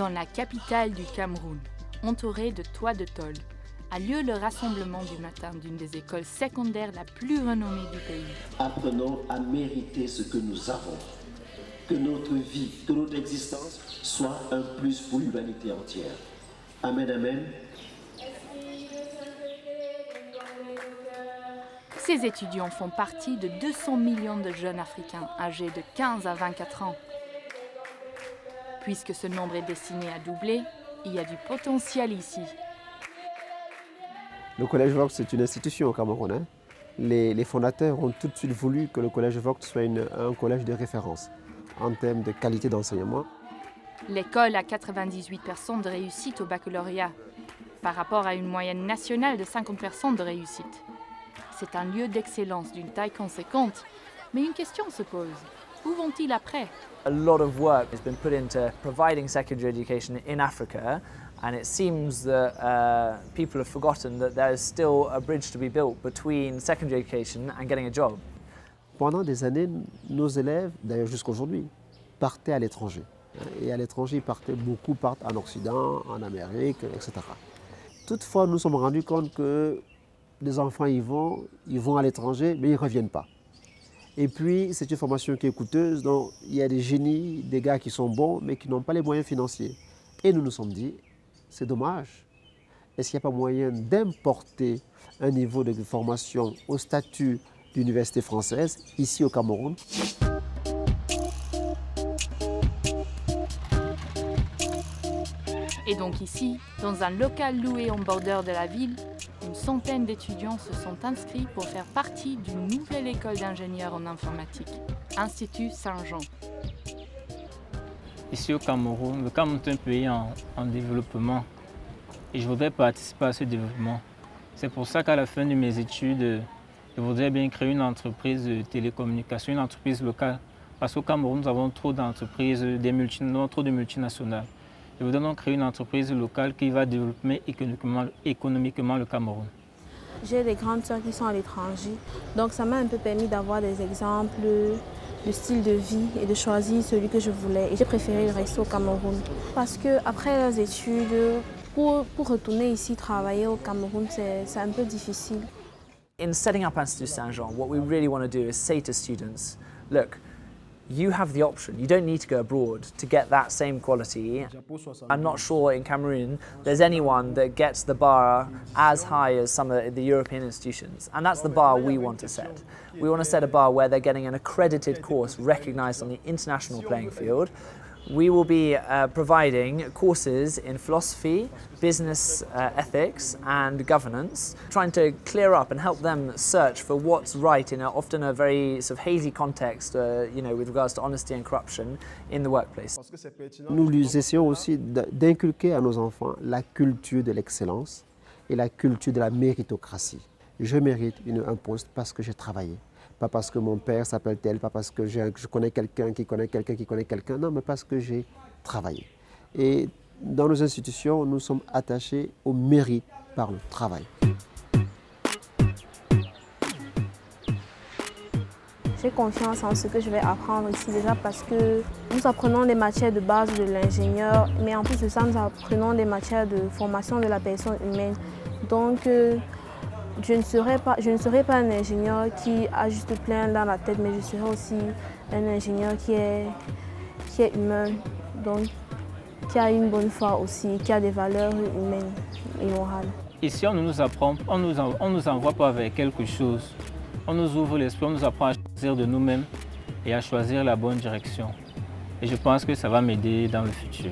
Dans la capitale du Cameroun, entourée de toits de tôle, a lieu le rassemblement du matin d'une des écoles secondaires la plus renommée du pays. Apprenons à mériter ce que nous avons. Que notre vie, que notre existence soit un plus pour l'humanité entière. Amen, amen. Ces étudiants font partie de 200 millions de jeunes Africains âgés de 15 à 24 ans. Puisque ce nombre est destiné à doubler, il y a du potentiel ici. Le Collège Vogt, c'est une institution au Cameroun. Hein. Les fondateurs ont tout de suite voulu que le Collège Vogt soit un collège de référence en termes de qualité d'enseignement. L'école a 98% de réussite au baccalauréat, par rapport à une moyenne nationale de 50% de réussite. C'est un lieu d'excellence d'une taille conséquente, mais une question se pose. Où vont-ils après? A lot of work has been put into providing secondary education in Africa, and it seems that people have forgotten that there is still a bridge to be built between secondary education and getting a job. Pendant des années, nos élèves, d'ailleurs jusqu'à aujourd'hui, partaient à l'étranger. Et à l'étranger, beaucoup partent en Occident, en Amérique, etc. Toutefois, nous nous sommes rendus compte que les enfants ils vont à l'étranger, mais ils ne reviennent pas. Et puis, c'est une formation qui est coûteuse, donc il y a des génies, des gars qui sont bons, mais qui n'ont pas les moyens financiers. Et nous nous sommes dit, c'est dommage. Est-ce qu'il n'y a pas moyen d'importer un niveau de formation au statut d'université française, ici au Cameroun? Et donc ici, dans un local loué en bordure de la ville, une centaine d'étudiants se sont inscrits pour faire partie d'une nouvelle école d'ingénieurs en informatique, Institut Saint-Jean. Ici au Cameroun, le Cameroun est un pays en développement et je voudrais participer à ce développement. C'est pour ça qu'à la fin de mes études, je voudrais bien créer une entreprise de télécommunication, une entreprise locale. Parce qu'au Cameroun, nous avons trop d'entreprises, trop de multinationales. Je voudrais donc créer une entreprise locale qui va développer économiquement le Cameroun. J'ai des grandes sœurs qui sont à l'étranger, donc ça m'a un peu permis d'avoir des exemples de style de vie et de choisir celui que je voulais. Et j'ai préféré rester au Cameroun. Parce qu'après leurs études, pour retourner ici travailler au Cameroun, c'est un peu difficile. In setting up Institut Saint-Jean, what we really want to do is say to students, look, you have the option. You don't need to go abroad to get that same quality. I'm not sure in Cameroon there's anyone that gets the bar as high as some of the European institutions. And that's the bar we want to set. We want to set a bar where they're getting an accredited course recognized on the international playing field. We will be providing courses in philosophy, business ethics and governance, trying to clear up and help them search for what's right in often a very sort of hazy context, with regards to honesty and corruption in the workplace. Nous essayons aussi d'inculquer à nos enfants la culture de l'excellence et la culture de la méritocratie. Je mérite un poste parce que j'ai travaillé. Pas parce que mon père s'appelle tel, pas parce que je connais quelqu'un qui connaît quelqu'un qui connaît quelqu'un, non, mais parce que j'ai travaillé. Et dans nos institutions, nous sommes attachés au mérite par le travail. J'ai confiance en ce que je vais apprendre ici déjà parce que nous apprenons les matières de base de l'ingénieur, mais en plus de ça, nous apprenons des matières de formation de la personne humaine. Donc, je ne serai pas un ingénieur qui a juste plein dans la tête, mais je serai aussi un ingénieur qui est humain, donc qui a une bonne foi aussi, qui a des valeurs humaines et morales. Ici, on nous apprend, on nous envoie pas vers quelque chose. On nous ouvre l'esprit, on nous apprend à choisir de nous-mêmes et à choisir la bonne direction. Et je pense que ça va m'aider dans le futur.